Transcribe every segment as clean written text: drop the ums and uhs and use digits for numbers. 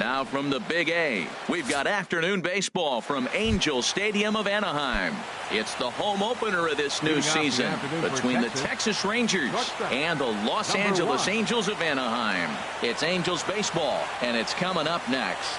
Now from the Big A, we've got afternoon baseball from Angel Stadium of Anaheim. It's the home opener of this new season between the Texas Rangers and the Los Angeles Angels of Anaheim. It's Angels baseball, and it's coming up next.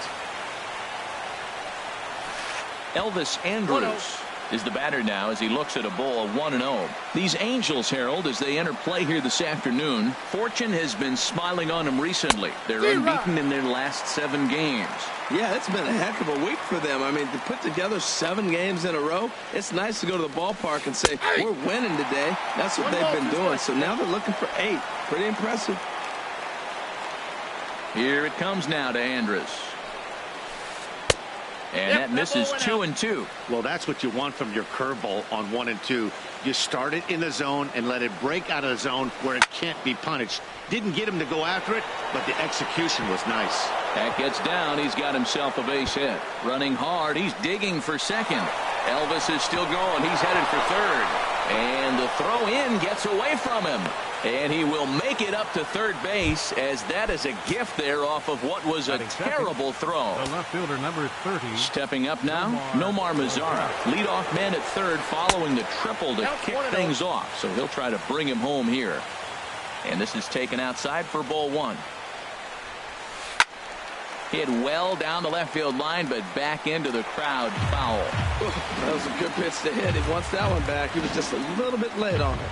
Elvis Andrus is the batter now as he looks at a bowl of 1-0. These Angels, Harold, as they enter play here this afternoon, fortune has been smiling on them recently. They're unbeaten in their last 7 games. Yeah, it's been a heck of a week for them. I mean, to put together 7 games in a row, it's nice to go to the ballpark and say, we're winning today. That's what they've been doing. So now they're looking for 8. Pretty impressive. Here it comes now to Andrus. And that misses 2-2. Well, that's what you want from your curveball on 1 and 2. You start it in the zone and let it break out of the zone where it can't be punished. Didn't get him to go after it, but the execution was nice. That gets down. He's got himself a base hit. Running hard. He's digging for second. Elvis is still going. He's headed for third. And the throw in gets away from him. And he will make it up to third base, as that is a gift there off of what was a terrible throw. The left fielder, number 30. Stepping up now, Nomar Mazara. Leadoff man at third following the triple to kick things off. So he'll try to bring him home here. And this is taken outside for ball 1. Hit well down the left field line, but back into the crowd. Foul. That was a good pitch to hit. He wants that one back. He was just a little bit late on it.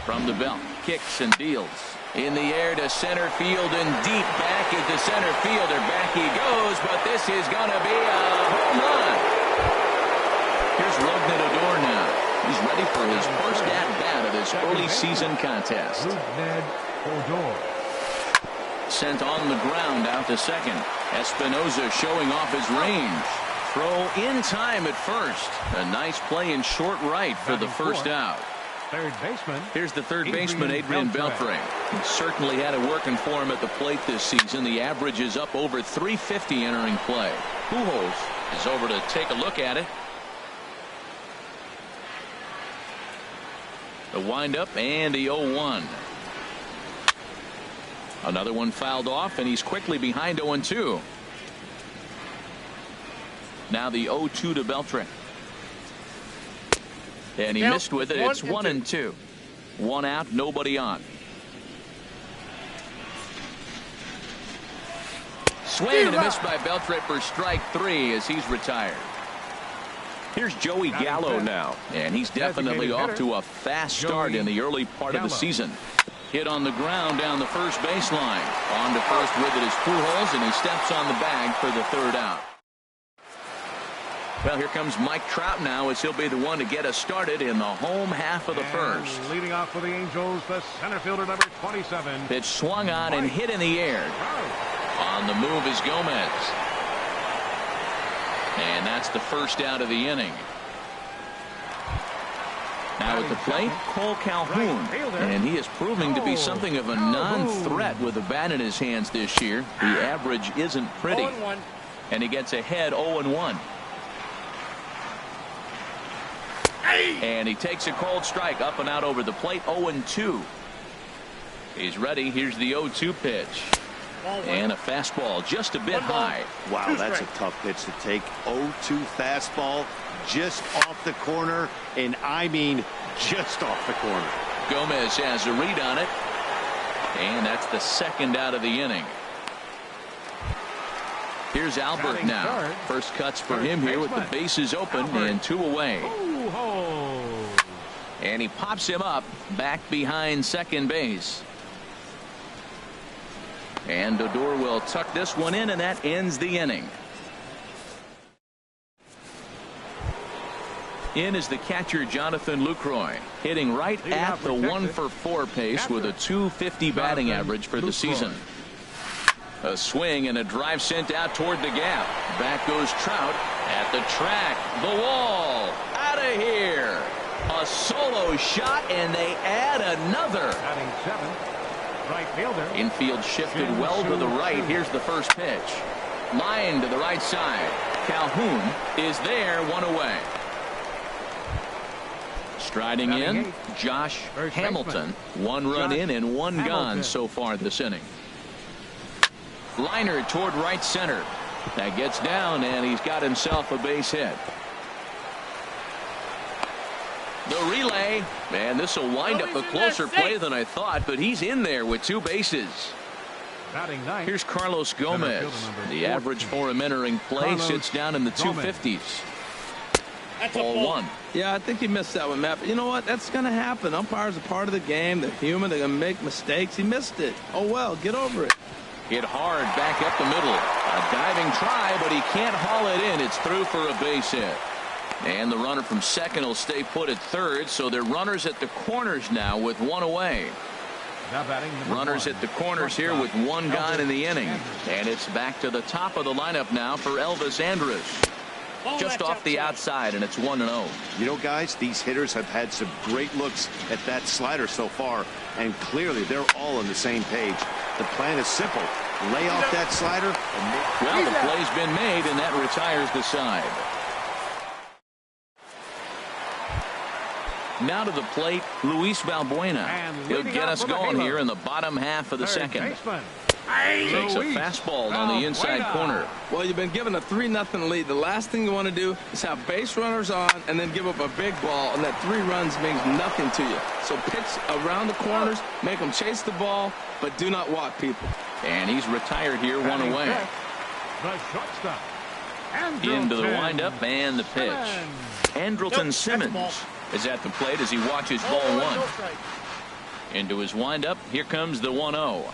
From the belt, kicks and deals. In the air to center field and deep back into center fielder. Back he goes, but this is going to be a home run. Here's Rougned now. He's ready for his first at-bat of this early season contest. Sent on the ground out to second. Espinoza showing off his range. Throw in time at first. A nice play in short right for the first out. Third baseman. Here's the third baseman, Adrian Beltre. He certainly had it working for him at the plate this season. The average is up over 350 entering play. Pujols is over to take a look at it. The windup and the 0-1. Another one fouled off, and he's quickly behind 0-2. Now the 0-2 to Beltre. And he missed with it. It's 1-2. 1 out, nobody on. Swing and a miss by Beltre for strike 3 as he's retired. Here's Joey Gallo now, and he's definitely off to a fast start in the early part of the season. Hit on the ground down the first baseline. On to first with it is Pujols, and he steps on the bag for the third out. Well, here comes Mike Trout now, as he'll be the one to get us started in the home half of the first. Leading off for the Angels, the center fielder, number 27. Pitch swung on and hit in the air. On the move is Gomez. And that's the first out of the inning. Now at the plate, Cole Calhoun. And he is proving to be something of a non-threat with a bat in his hands this year. The average isn't pretty. And he gets ahead 0-1. And he takes a cold strike up and out over the plate. 0-2. He's ready. Here's the 0-2 pitch. And a fastball just a bit high. Wow, that's a tough pitch to take. 0-2 fastball just off the corner. And I mean just off the corner. Gomez has a read on it. And that's the second out of the inning. Here's Albert now. First cuts for him here with the bases open and 2 away. And he pops him up back behind second base. And Odor will tuck this one in, and that ends the inning. In is the catcher Jonathan Lucroy, hitting right at the 1-for-4 pace with a .250 batting average for the season. A swing and a drive sent out toward the gap. Back goes Trout at the track. The wall. Out of here. A solo shot, and they add another. Batting 7. Right fielder. Infield shifted well to the right. Here's the first pitch. Line to the right side. Calhoun is there, 1 away. Striding in, Josh Hamilton. 1 run in and 1 gone so far this inning. Liner toward right center. That gets down, and he's got himself a base hit. The relay, and this will wind up a closer play than I thought, but he's in there with 2 bases. Here's Carlos Gomez. The average for him entering play sits down in the 250s. Ball 1. Yeah, I think he missed that one, Matt. But you know what? That's going to happen. Umpires are part of the game. They're human. They're going to make mistakes. He missed it. Oh, well, get over it. Hit hard back up the middle. A diving try, but he can't haul it in. It's through for a base hit. And the runner from second will stay put at third, so they're runners at the corners now with 1 away. Runners at the corners here with 1 gone in the inning. And it's back to the top of the lineup now for Elvis Andrus. Just off the outside, and it's 1-0. You know, guys, these hitters have had some great looks at that slider so far, and clearly they're all on the same page. The plan is simple. Lay off that slider. Well, the play's been made, and that retires the side. Now to the plate, Luis Valbuena. He'll get us going here in the bottom half of the second. Takes a fastball on the inside corner. Well, you've been given a 3-0 lead. The last thing you want to do is have base runners on and then give up a big ball, and that 3 runs means nothing to you. So pitch around the corners, make them chase the ball, but do not walk people. And he's retired here, 1 away. Into the windup and the pitch. Andrelton Simmons is at the plate as he watches ball 1. Into his windup, here comes the 1-0.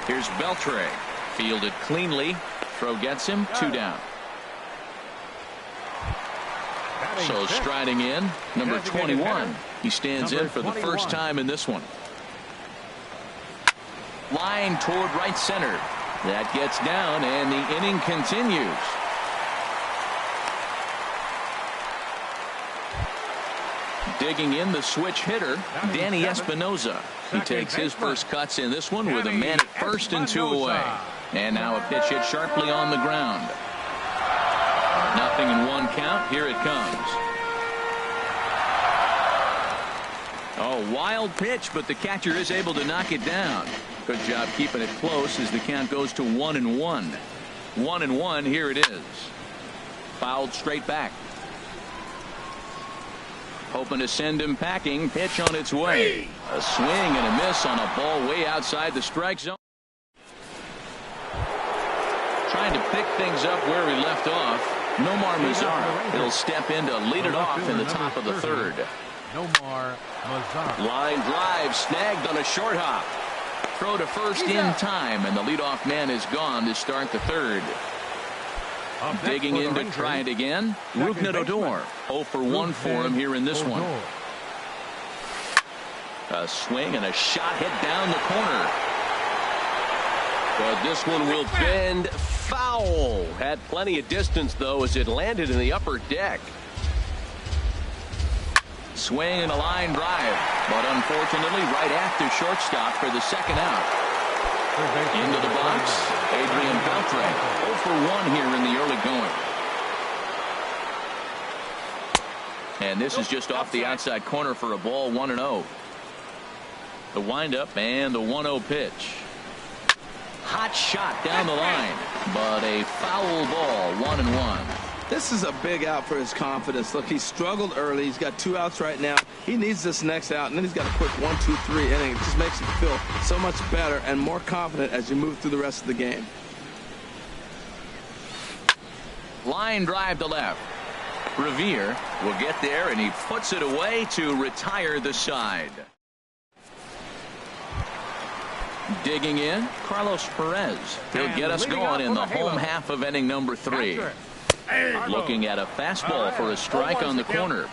Here's Beltre. Fielded cleanly. Throw gets him. 2 down. So striding in, number 21. He stands in for the first time in this one. Line toward right center. That gets down, and the inning continues. Digging in, the switch hitter, Danny Espinoza. He takes his first cuts in this one with a man at first and 2 away. And now a pitch hit sharply on the ground. Nothing in 1 count. Here it comes. Oh, wild pitch, but the catcher is able to knock it down. Good job keeping it close as the count goes to 1-1. 1-1. Here it is. Fouled straight back. Hoping to send him packing. Pitch on its way. A swing and a miss on a ball way outside the strike zone. Trying to pick things up where we left off. Nomar Mazara. He'll step in to lead it off in the top of the 3rd. Nomar Mazara. Line drive snagged on a short hop. Throw to first in time, and the leadoff man is gone to start the 3rd. Digging in to try it again. Rougned Odor. 0 for 1 for him here in this one. A swing and a shot hit down the corner. But this one will bend foul. Had plenty of distance, though, as it landed in the upper deck. Swing and a line drive. But unfortunately, right after shortstop for the 2nd out. Into the box, Adrian Beltre. 0 for 1 here in the early going. And this is just off the outside corner for a ball, 1-0. The windup and the 1-0 pitch. Hot shot down the line, but a foul ball, 1-1. This is a big out for his confidence. Look, he struggled early. He's got 2 outs right now. He needs this next out, and then he's got a quick 1, 2, 3 inning. It just makes him feel so much better and more confident as you move through the rest of the game. Line drive to left. Revere will get there, and he puts it away to retire the side. Digging in, Carlos Perez. He'll get us going in the home half of inning number 3. Looking at a fastball for a strike on the corner.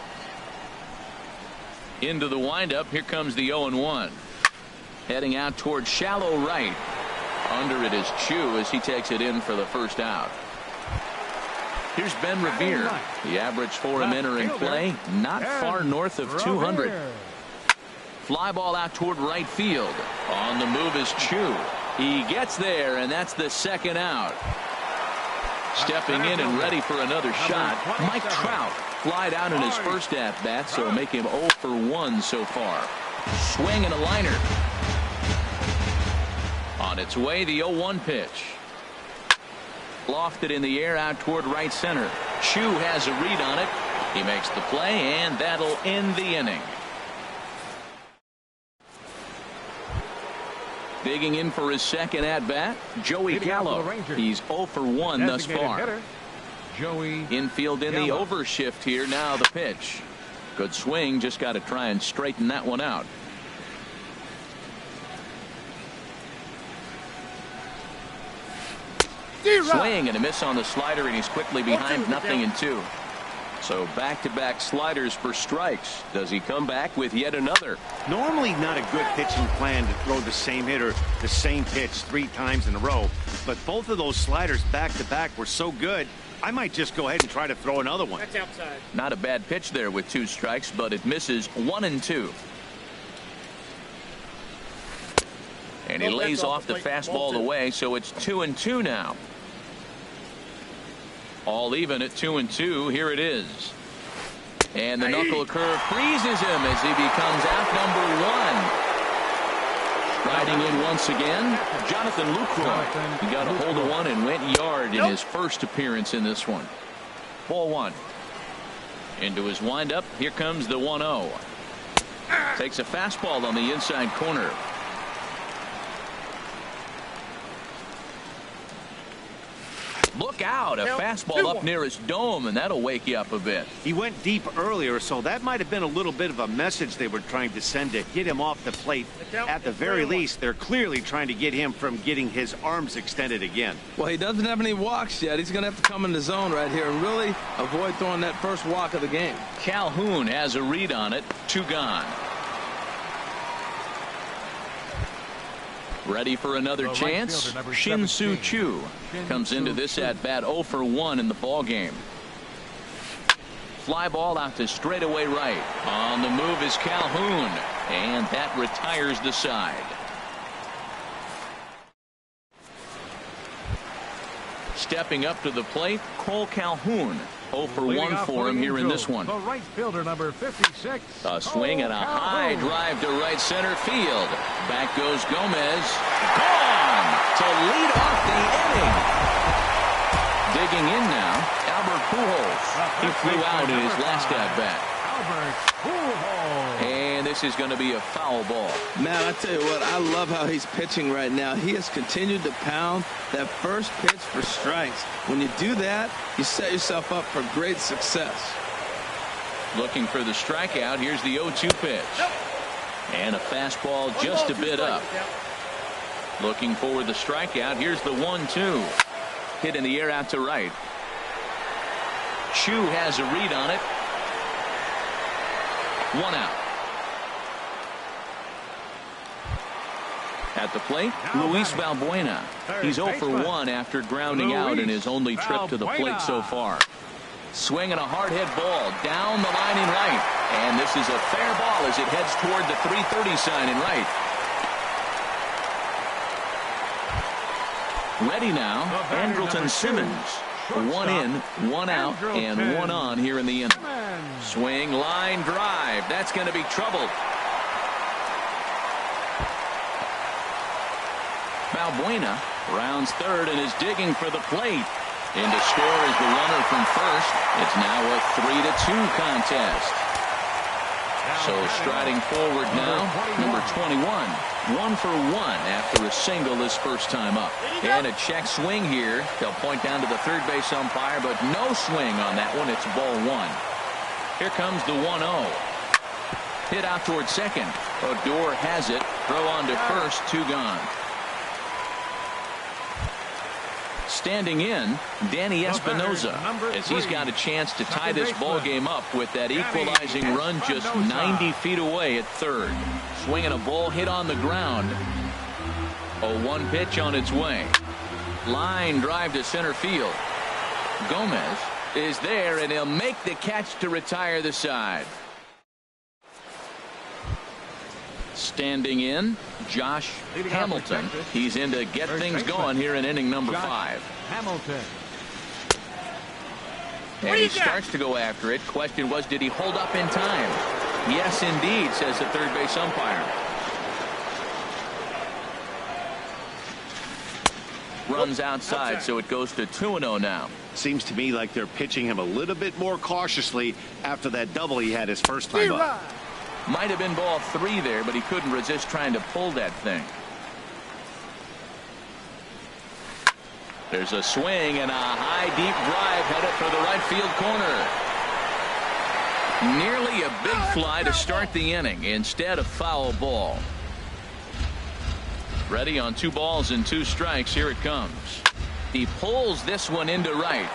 Into the windup. Here comes the 0-1. Heading out toward shallow right. Under it is Chu as he takes it in for the first out. Here's Ben Revere. The average for him entering play, not far north of 200. Fly ball out toward right field. On the move is Chu. He gets there, and that's the 2nd out. Stepping in and ready for another shot, Mike Trout. Flied out in his first at-bat, so make him 0 for 1 so far. Swing and a liner. On its way, the 0-1 pitch. Lofted in the air out toward right center. Chu has a read on it. He makes the play, and that'll end the inning. Digging in for his second at-bat, Joey Gallo. He's 0 for 1 thus far. Joey Infield in the overshift here. Now the pitch. Good swing. Just got to try and straighten that one out. Swing and a miss on the slider, and he's quickly behind 0-2. So back-to-back sliders for strikes. Does he come back with yet another? Normally not a good pitching plan to throw the same hitter the same pitch 3 times in a row, but both of those sliders back-to-back were so good, I might just go ahead and try to throw another one. That's outside. Not a bad pitch there with 2 strikes, but it misses 1-2. And he lays off the fastball away, so it's 2-2 now. All even at 2-2. Here it is. And the knuckle curve freezes him as he becomes out number 1. Riding in once again, Jonathan Lucroy. He got a hold of one and went yard in his first appearance in this one. Ball 1. Into his windup. Here comes the 1-0. Takes a fastball on the inside corner. Look out, a fastball up near his dome, and that'll wake you up a bit. He went deep earlier, so that might have been a little bit of a message they were trying to send to get him off the plate. At the very least, they're clearly trying to get him from getting his arms extended again. Well, he doesn't have any walks yet. He's going to have to come in the zone right here and really avoid throwing that first walk of the game. Calhoun has a read on it. 2 gone. Ready for another chance. Shin-Soo Choo comes into this at bat 0 for 1 in the ball game. Fly ball out to straightaway right. On the move is Calhoun, and that retires the side. Stepping up to the plate, Cole Calhoun. 0 for 1 for him here in this one. The right fielder, number 56. A swing and a high drive to right center field. Back goes Gomez. Gone to lead off the inning. Digging in now, Albert Pujols. He flew out in his last at bat. Albert Pujols. And this is going to be a foul ball. Man, I tell you what, I love how he's pitching right now. He has continued to pound that first pitch for strikes. When you do that, you set yourself up for great success. Looking for the strikeout. Here's the 0-2 pitch. And a fastball just a bit up. Looking for the strikeout. Here's the 1-2. Hit in the air out to right. Chu has a read on it. 1 out. At the plate, Luis Valbuena. He's 0 for 1 after grounding out in his only trip to the plate so far. Swinging a hard hit ball down the line in right. And this is a fair ball as it heads toward the 330 sign in right. Ready now, Andrelton Simmons. 1 in, 1 out, and 1 on here in the inning. Swing, line drive. That's going to be trouble. Valbuena rounds third and is digging for the plate. In to score is the runner from first. It's now a 3-2 contest. So striding forward now, number 21. 1 for 1 after a single his first time up. And a check swing here. They'll point down to the third base umpire, but no swing on that one. It's ball 1. Here comes the 1-0. Hit out towards second. Odor has it. Throw on to first. 2 gone. Standing in, Danny Espinoza, as he's got a chance to tie this ball game up with that equalizing run just 90 feet away at third. Swinging a ball hit on the ground. 0-1 pitch on its way. Line drive to center field. Gomez is there, and he'll make the catch to retire the side. Standing in, Josh Hamilton. He's in to get things going here in inning number 5. Hamilton. And he starts to go after it. Question was, did he hold up in time? Yes, indeed, says the third base umpire. runs outside, so it goes to 2-0 now. Seems to me like they're pitching him a little bit more cautiously after that double he had his first time up. Might have been ball 3 there, but he couldn't resist trying to pull that thing. There's a swing and a high deep drive headed for the right field corner. Nearly a big fly to start the inning instead of foul ball. Ready on 2 balls and 2 strikes. Here it comes. He pulls this one into right,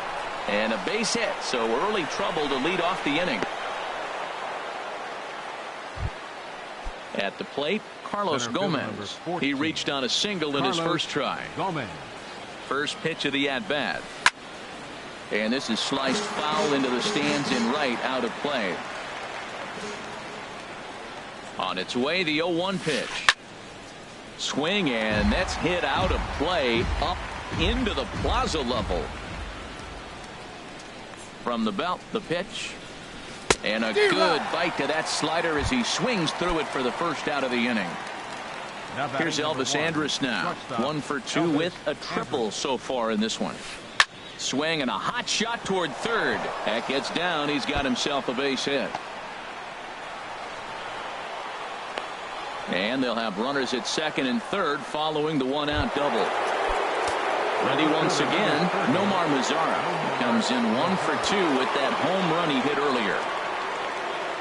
and a base hit, so early trouble to lead off the inning. At the plate, Carlos Gomez. He reached on a single in his first try. First pitch of the at-bat. And this is sliced foul into the stands in right, out of play. On its way, the 0-1 pitch. Swing, and that's hit out of play up into the plaza level. From the belt, the pitch. And a good bite to that slider as he swings through it for the first out of the inning. Here's Elvis Andrus now. 1 for 2 with a triple so far in this one. Swing and a hot shot toward third. That gets down. He's got himself a base hit. And they'll have runners at second and third following the 1-out double. Ready once again, Nomar Mazara comes in 1 for 2 with that home run he hit earlier.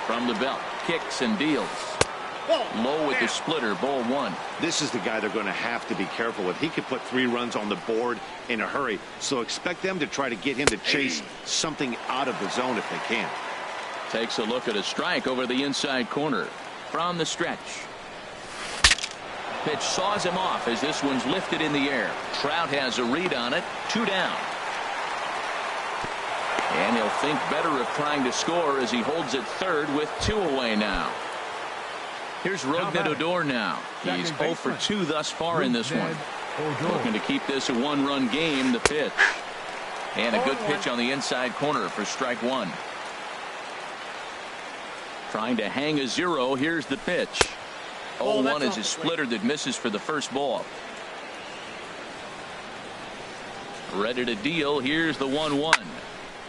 From the belt, kicks and deals. Low with the splitter, ball 1. This is the guy they're going to have to be careful with. He could put 3 runs on the board in a hurry, so expect them to try to get him to chase something out of the zone if they can. Takes a look at a strike over the inside corner. From the stretch. Pitch saws him off as this one's lifted in the air. Trout has a read on it. 2 down. And he'll think better of trying to score as he holds it third with 2 away now. Here's Rougned Odor now. He's 0 for 2 thus far in this one. Looking to keep this a 1-run game. The pitch. And a good pitch on the inside corner for strike 1. Trying to hang a 0. Here's the pitch. 0-1 is a splitter that misses for the first ball. Ready to deal. Here's the 1-1.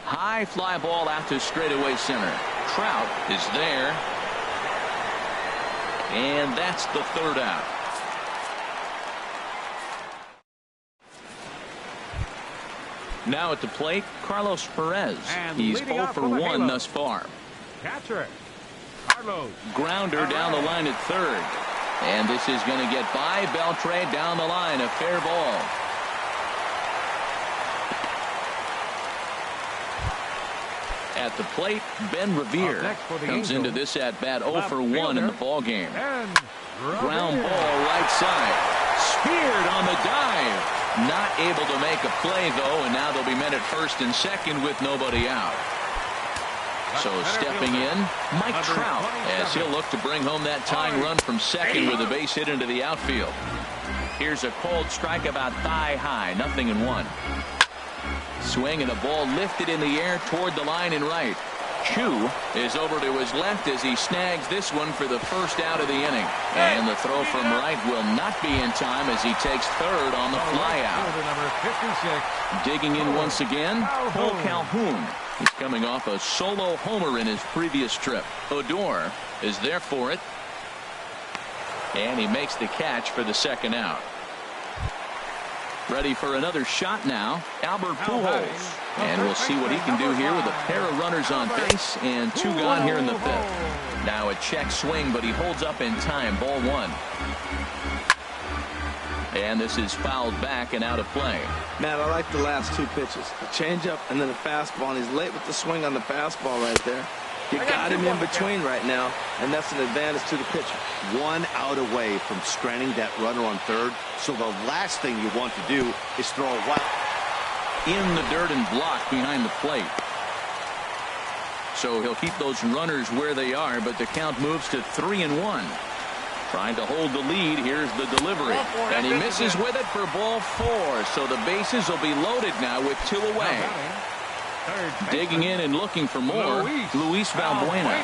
High fly ball out to straightaway center. Trout is there. And that's the 3rd out. Now at the plate, Carlos Perez. He's 0 for 1 thus far. Catcher, Carlos. Grounder down the line at third. And this is going to get by Beltre down the line. A fair ball. At the plate, Ben Revere comes into this at bat 0 for 1 in the ball game. Ground ball right side. Speared on the dive. Not able to make a play though, and now they'll be men at first and second with nobody out. So stepping in, Mike Trout, as he'll look to bring home that tying run from second with a base hit into the outfield. Here's a cold strike about thigh high, 0-1. Swing and a ball lifted in the air toward the line in right. Chu is over to his left as he snags this one for the first out of the inning. And the throw from right will not be in time as he takes third on the fly out. Digging in once again, Cole Calhoun. He's coming off a solo homer in his previous trip. Odor is there for it. And he makes the catch for the 2nd out. Ready for another shot now, Albert Pujols. And we'll see what he can do here with a pair of runners on base and 2 gone here in the 5th. Now a check swing, but he holds up in time. Ball 1. And this is fouled back and out of play. Man, I like the last 2 pitches. The changeup and then the fastball. And he's late with the swing on the fastball right there. You got him in between right now, and that's an advantage to the pitcher. 1 out away from stranding that runner on third. So the last thing you want to do is throw a wild in the dirt and blocked behind the plate. So he'll keep those runners where they are, but the count moves to 3-1. Trying to hold the lead. Here's the delivery, and he misses with it for ball 4. So the bases will be loaded now with 2 away. Digging in and looking for more, Luis Valbuena.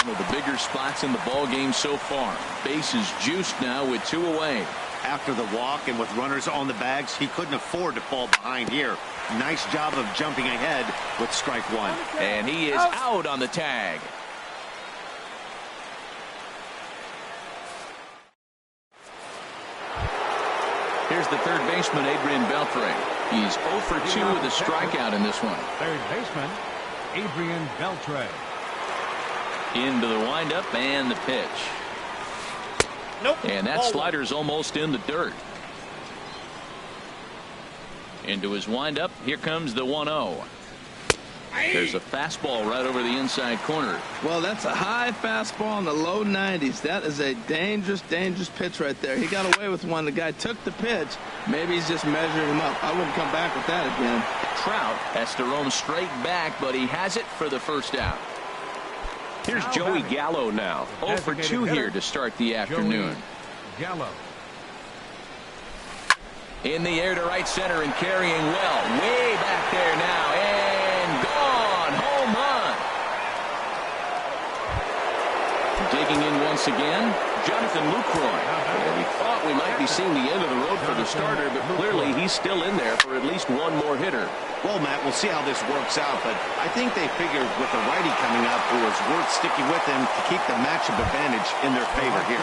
One of the bigger spots in the ball game so far. Bases juiced now with 2 away. After the walk and with runners on the bags, he couldn't afford to fall behind here. Nice job of jumping ahead with strike one. And he is out on the tag. Here's the third baseman, Adrian Beltre. He's 0 for 2 with a strikeout in this one. Third baseman, Adrian Beltre. Into the windup and the pitch. Nope. And that slider's almost in the dirt. Into his windup. Here comes the 1-0. There's a fastball right over the inside corner. Well, that's a high fastball in the low 90s. That is a dangerous, dangerous pitch right there. He got away with one. The guy took the pitch. Maybe he's just measuring him up. I wouldn't come back with that again. Trout has to roam straight back, but he has it for the first out. Here's Joey Gallo now. 0 for 2 here to start the afternoon. Gallo. In the air to right center and carrying well. Way back there now. And gone. Home run. Digging in once again, Jonathan Lucroy. And we thought we might be seeing the end of the road for the starter, but clearly he's still in there for at least one more hitter. Well, Matt, we'll see how this works out, but I think they figured with the righty coming up, it was worth sticking with him to keep the matchup advantage in their favor here.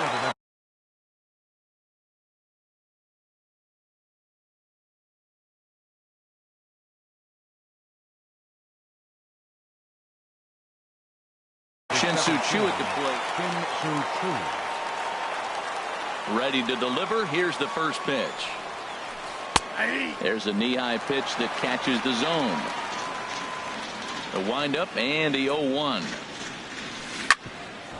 Shin-Soo Choo at the plate. Shin-Soo Choo. Ready to deliver. Here's the first pitch. There's a knee-high pitch that catches the zone. The windup and the 0-1.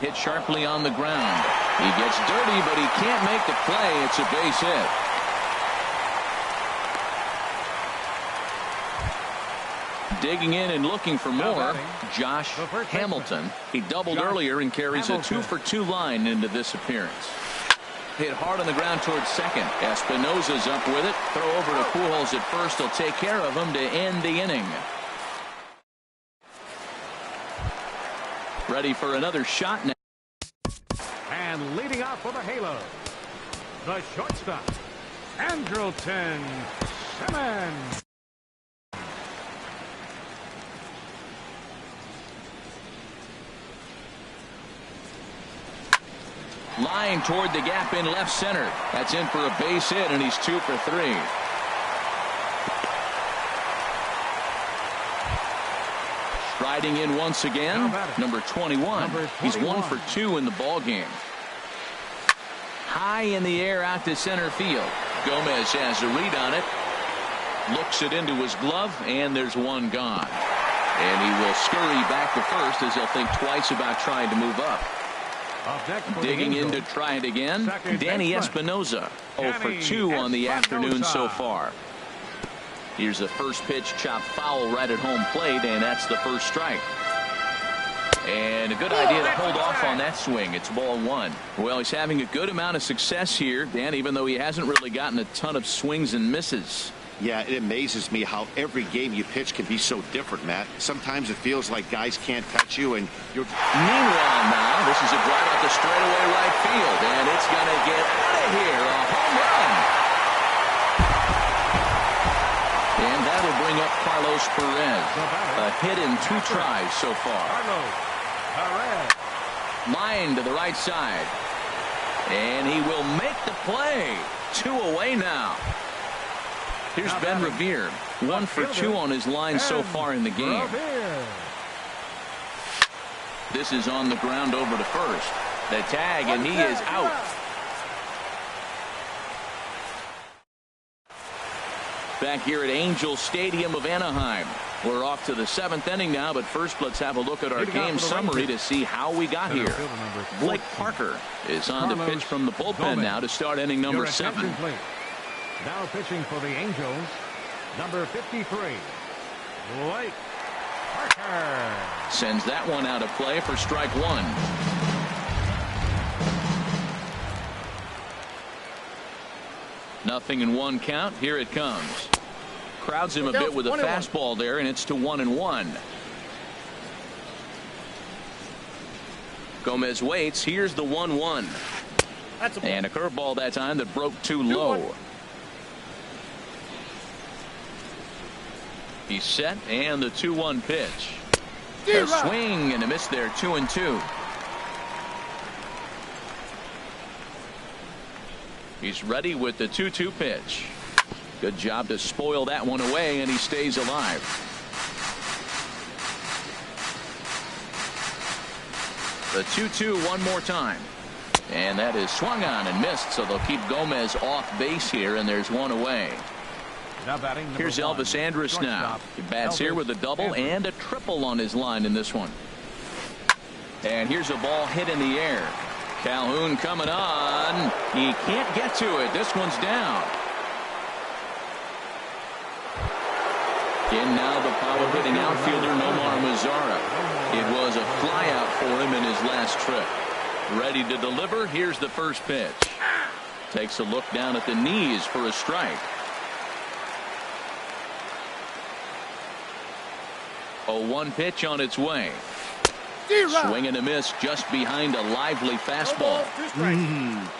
Hit sharply on the ground. He gets dirty, but he can't make the play. It's a base hit. Digging in and looking for more, Josh Hamilton. He doubled earlier and carries a 2 for 2 line into this appearance. Hit hard on the ground towards second. Espinosa's up with it. Throw over to Pujols at first. He'll take care of him to end the inning. Ready for another shot now. And leading off for the Halo, the shortstop, Andrelton Simmons. Line toward the gap in left center. That's in for a base hit, and he's 2 for 3. Striding in once again, number 21. He's 1 for 2 in the ball game. High in the air out to center field. Gomez has a read on it. Looks it into his glove, and there's one gone. And he will scurry back to first as he'll think twice about trying to move up. Digging in to try it again, Danny Espinosa. 0 for 2 on the afternoon so far. Here's the first pitch, chopped foul right at home plate, and that's the first strike. And a good idea to hold off on that swing. It's ball 1. Well, he's having a good amount of success here, Dan, even though he hasn't really gotten a ton of swings and misses. Yeah, it amazes me how every game you pitch can be so different, Matt. Sometimes it feels like guys can't touch you, and you're... Meanwhile now, this is a drive out the straightaway right field, and it's going to get out of here. A home run. And that'll bring up Carlos Perez. A hit in 2 tries so far. Line to the right side. And he will make the play. 2 away now. Here's Ben Revere. 1 for 2 on his line so far in the game. This is on the ground over to first. The tag, and he is out. Back here at Angel Stadium of Anaheim. We're off to the 7th inning now, but first let's have a look at our game summary to see how we got here. Blake Parker is on the pitch from the bullpen now to start inning number 7. Now pitching for the Angels, number 53, Blake Parker. Sends that one out of play for strike 1. Nothing in 1 count. Here it comes. Crowds him a bit with a fastball there, and it's to 1-1. Gomez waits. Here's the 1-1. And a curveball that time that broke too low. He's set, and the 2-1 pitch. A swing and a miss there, 2-2. He's ready with the 2-2 pitch. Good job to spoil that one away, and he stays alive. The 2-2 one more time. And that is swung on and missed, so they'll keep Gomez off base here, and there's one away. Here's Elvis Andrus now. He bats here with a double and a triple on his line in this one. And here's a ball hit in the air. Calhoun coming on. He can't get to it. This one's down. In now the power hitting outfielder Nomar Mazara. It was a flyout for him in his last trip. Ready to deliver. Here's the first pitch. Takes a look down at the knees for a strike. 0-1 pitch on its way. Swing and a miss just behind a lively fastball.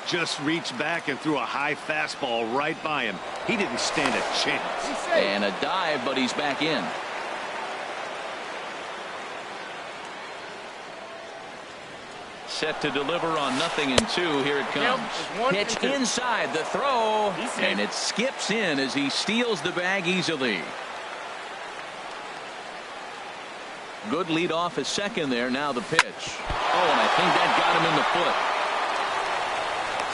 Just reached back and threw a high fastball right by him. He didn't stand a chance. And a dive, but he's back in. Set to deliver on 0-2. Here it comes. Pitch inside the throw. And it skips in as he steals the bag easily. Good lead off at second there. Now the pitch. Oh, and I think that got him in the foot.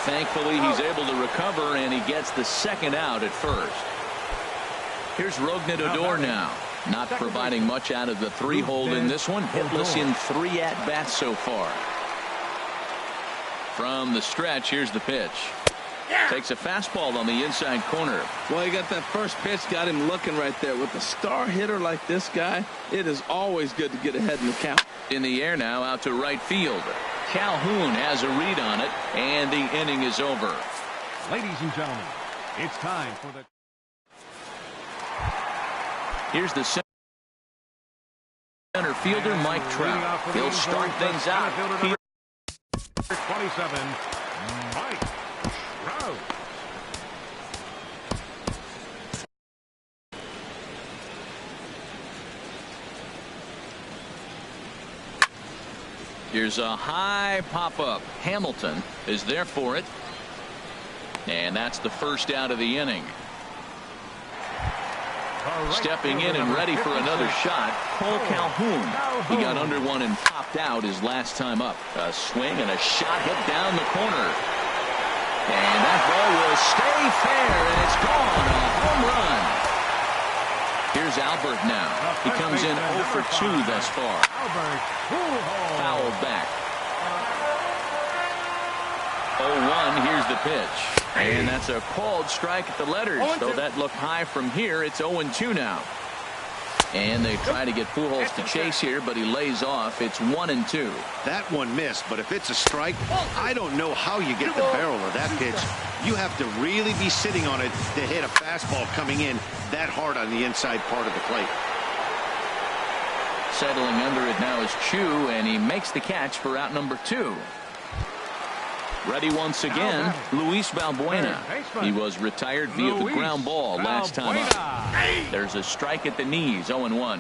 Thankfully, he's able to recover, and he gets the second out at first. Here's Rougned Odor now. Not providing much out of the 3-hole in this one. Hitless in 3 at-bats so far. From the stretch, here's the pitch. Takes a fastball on the inside corner. Well, he got that first pitch, got him looking right there. With a star hitter like this guy, it is always good to get ahead in the count. In the air now, out to right field. Calhoun has a read on it, and the inning is over. Ladies and gentlemen, it's time for the... Here's the center fielder, Mike Trout. He'll start things out. 27, Mike Trout. Here's a high pop-up. Hamilton is there for it. And that's the first out of the inning. Stepping in and ready for another shot, Cole Calhoun. He got under one and popped out his last time up. A swing and a shot hit down the corner. And that ball will stay fair, and it's gone. A home run. Here's Albert now. He comes in 0 for 2 thus far. Fouled back. 0-1. Here's the pitch. And that's a called strike at the letters. Though that looked high from here, it's 0-2 now. And they try to get Pujols to chase here, but he lays off. It's 1-2. That one missed, but if it's a strike, I don't know how you get the barrel of that pitch. You have to really be sitting on it to hit a fastball coming in that hard on the inside part of the plate. Settling under it now is Chu, and he makes the catch for out number 2. Ready once again, Luis Valbuena. He was retired via the ground ball last time up. There's a strike at the knees, 0-1.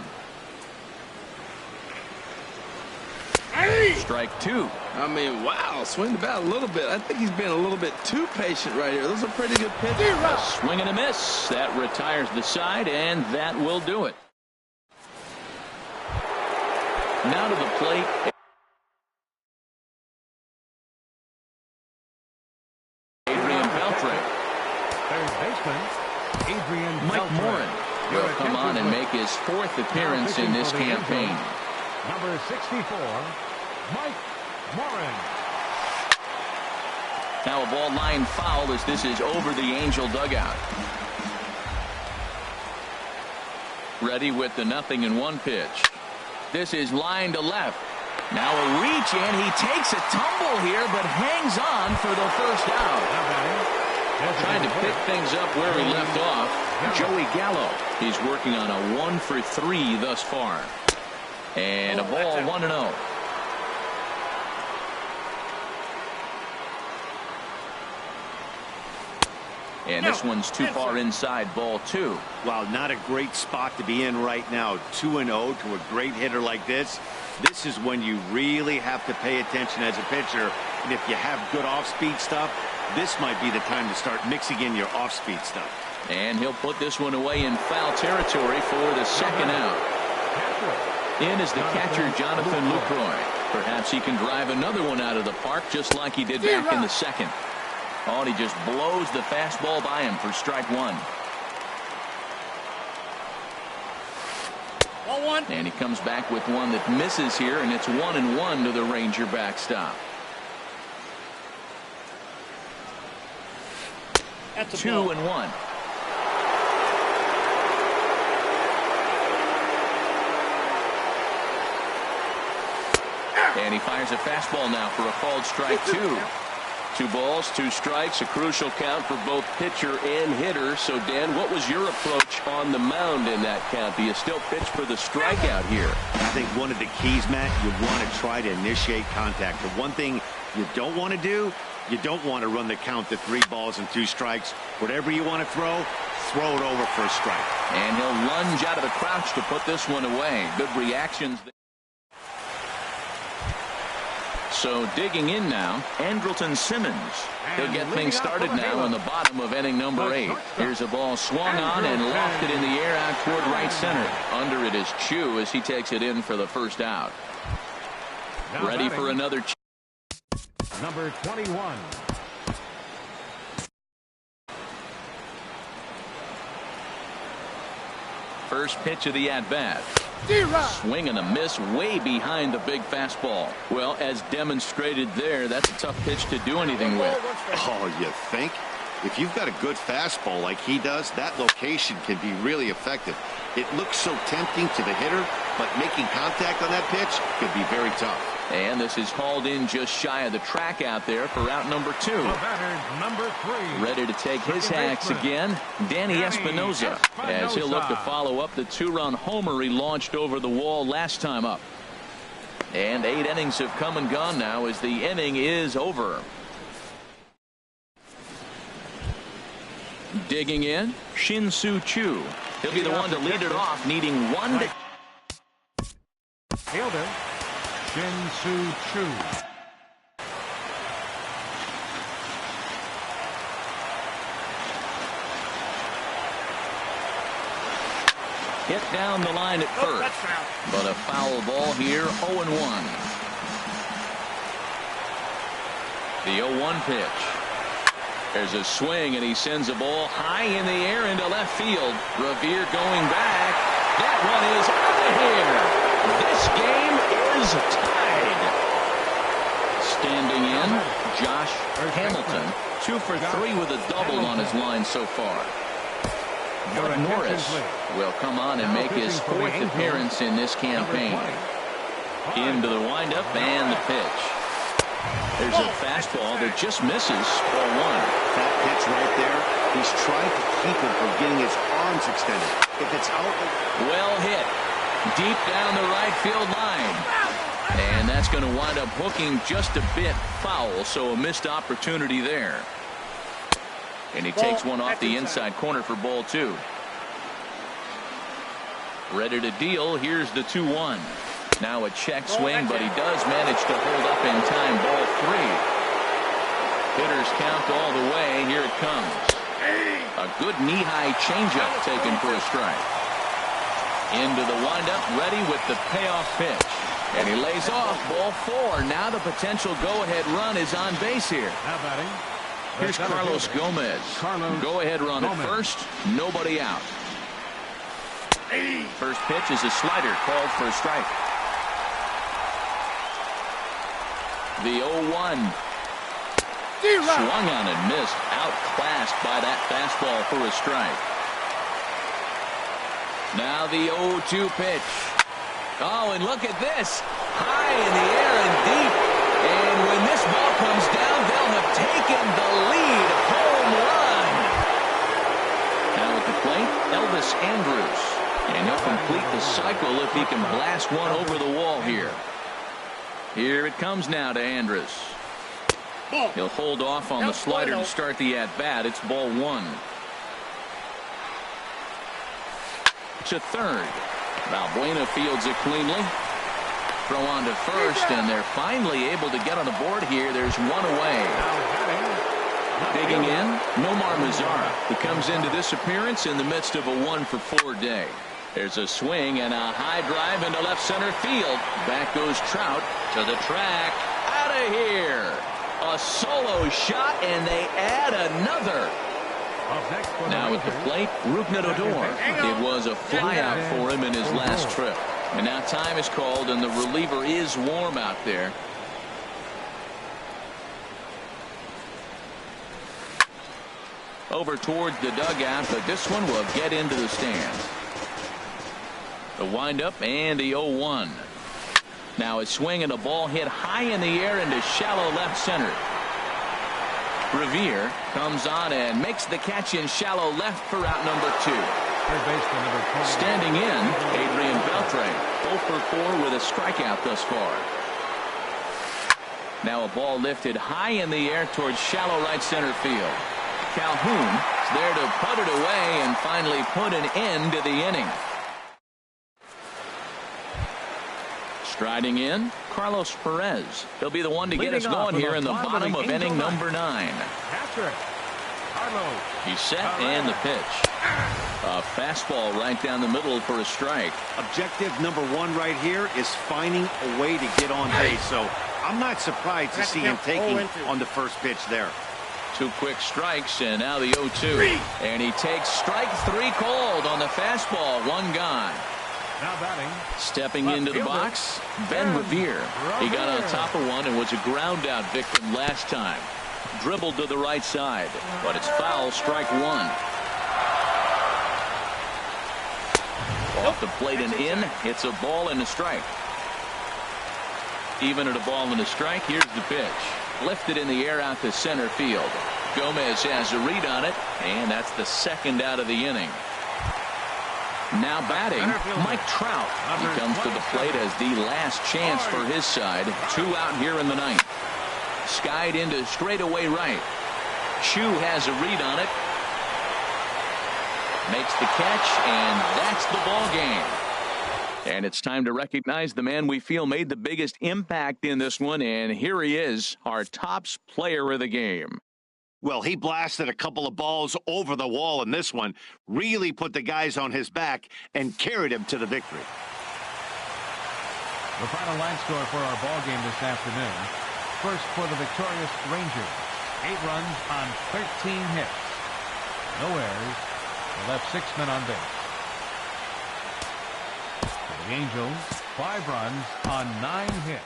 Strike 2. I mean, wow, swing the bat a little bit. I think he's been a little bit too patient right here. Those are pretty good pitches. A swing and a miss. That retires the side, and that will do it. Now to the plate. Mike Morin will come on and make his 4th appearance in this campaign. Number 64, Mike Morin. Now a ball line foul as this is over the Angel dugout. Ready with the 0-1 pitch. This is line to left. Now a reach in. He takes a tumble here, but hangs on for the first out. Trying to pick things up where he left off. Joey Gallo. He's working on a 1 for 3 thus far. And a ball 1-0. And this one's too far inside, ball 2. Wow, not a great spot to be in right now. 2-0 to a great hitter like this. This is when you really have to pay attention as a pitcher. And if you have good off-speed stuff, this might be the time to start mixing in your off-speed stuff. And he'll put this one away in foul territory for the second out. In is the catcher, Jonathan Lucroy. Perhaps he can drive another one out of the park just like he did back in the second. Oh, and he just blows the fastball by him for strike 1. And he comes back with one that misses here, and it's 1-1 to the Ranger backstop. 2-1. And he fires a fastball now for a called strike 2. 2 balls, 2 strikes, a crucial count for both pitcher and hitter. So, Dan, what was your approach on the mound in that count? Do you still pitch for the strikeout here? I think one of the keys, Matt, you want to try to initiate contact. The one thing you don't want to do, you don't want to run the count to 3 balls and 2 strikes. Whatever you want to throw it over for a strike. And he'll lunge out of the crouch to put this one away. Good reactions there. So digging in now, Andrelton Simmons. He'll get things started now in the bottom of inning number 8. Here's a ball swung on and lofted in the air out toward right center. Under it is Chu as he takes it in for the first out. Ready for another. Number 21. First pitch of the at-bat. Swing and a miss way behind the big fastball. Well, as demonstrated there, that's a tough pitch to do anything with. Oh, you think? If you've got a good fastball like he does, that location can be really effective. It looks so tempting to the hitter, but making contact on that pitch could be very tough. And this is hauled in just shy of the track out there for out number 2. Number 3. Ready to take his hacks again, Danny Espinosa, as he'll look to follow up the 2-run homer he launched over the wall last time up. And 8 innings have come and gone now as the inning is over. Digging in, Shin-Soo Choo. He'll be the one to lead it off, needing 1 to... Fielder, Shin-Soo Choo. Hit down the line at first, but a foul ball here, 0-1. The 0-1 pitch. There's a swing, and he sends a ball high in the air into left field. Revere going back. That one is out of here. This game is tied. Standing in, Josh Hamilton. 2 for 3 with a double on his line so far. But Norris will come on and make his 4th appearance in this campaign. Into the windup and the pitch. There's a fastball that just misses ball 1. That pitch right there, he's trying to keep him from getting his arms extended. If it's out, well hit deep down the right field line, and that's going to wind up hooking just a bit foul, so a missed opportunity there. And he takes one off the inside corner for ball 2. Ready to deal. Here's the 2-1. Now a check swing, but he does manage to hold up in time. Ball 3. Hitters count all the way. Here it comes. A good knee-high changeup taken for a strike. Into the windup, ready with the payoff pitch. And he lays off. Ball 4. Now the potential go-ahead run is on base here. Now batting. Here's Carlos Gomez. Go-ahead run at first. Nobody out. First pitch is a slider called for a strike. The 0-1. Swung on and missed. Outclassed by that fastball for a strike. Now the 0-2 pitch. Oh, and look at this. High in the air and deep. And when this ball comes down, they'll have taken the lead. Home run. Now at the plate, Elvis Andrus. And he'll complete the cycle if he can blast one over the wall here. Here it comes now to Andrus. He'll hold off on the slider to start the at-bat. It's ball 1. To third. Valbuena fields it cleanly. Throw on to first, and they're finally able to get on the board here. There's one away. Digging in, Nomar Mazara, who comes into this appearance in the midst of a 1-for-4 day. There's a swing and a high drive into left center field. Back goes Trout to the track. Out of here. A solo shot, and they add another. Now at the plate, Rougned Odor. It was a flyout for him in his last trip. And now time is called, and the reliever is warm out there. Over towards the dugout, but this one will get into the stands. The windup and the 0-1. Now a swing and a ball hit high in the air into shallow left center. Revere comes on and makes the catch in shallow left for out number 2. Standing in, Adrian Beltre, 0-for-4 with a strikeout thus far. Now a ball lifted high in the air towards shallow right center field. Calhoun is there to put it away and finally put an end to the inning. Striding in, Carlos Perez. He'll be the one to get us going here in the bottom of inning number 9. He's set and the pitch. A fastball right down the middle for a strike. Objective number 1 right here is finding a way to get on base. So I'm not surprised to see him taking on the first pitch there. 2 quick strikes, and now the 0-2. And he takes strike 3 called on the fastball. 1 gone. Now batting. Stepping into the box, Ben Revere. He got on top of one and was a ground out victim last time. Dribbled to the right side, but it's foul, strike 1. Off the plate and in, it's a ball and a strike. Even at a ball and a strike, here's the pitch. Lifted in the air out to center field. Gomez has a read on it, and that's the second out of the inning. Now batting, Mike Trout. He comes to the plate as the last chance for his side. 2 out here in the 9th. Skied into straightaway right. Chu has a read on it. Makes the catch, and that's the ball game. And it's time to recognize the man we feel made the biggest impact in this one, and here he is, our tops player of the game. Well, he blasted a couple of balls over the wall in this one, really put the guys on his back and carried him to the victory. The final line score for our ball game this afternoon. First for the victorious Rangers, 8 runs on 13 hits. No errors. They left 6 men on base. For the Angels, 5 runs on 9 hits.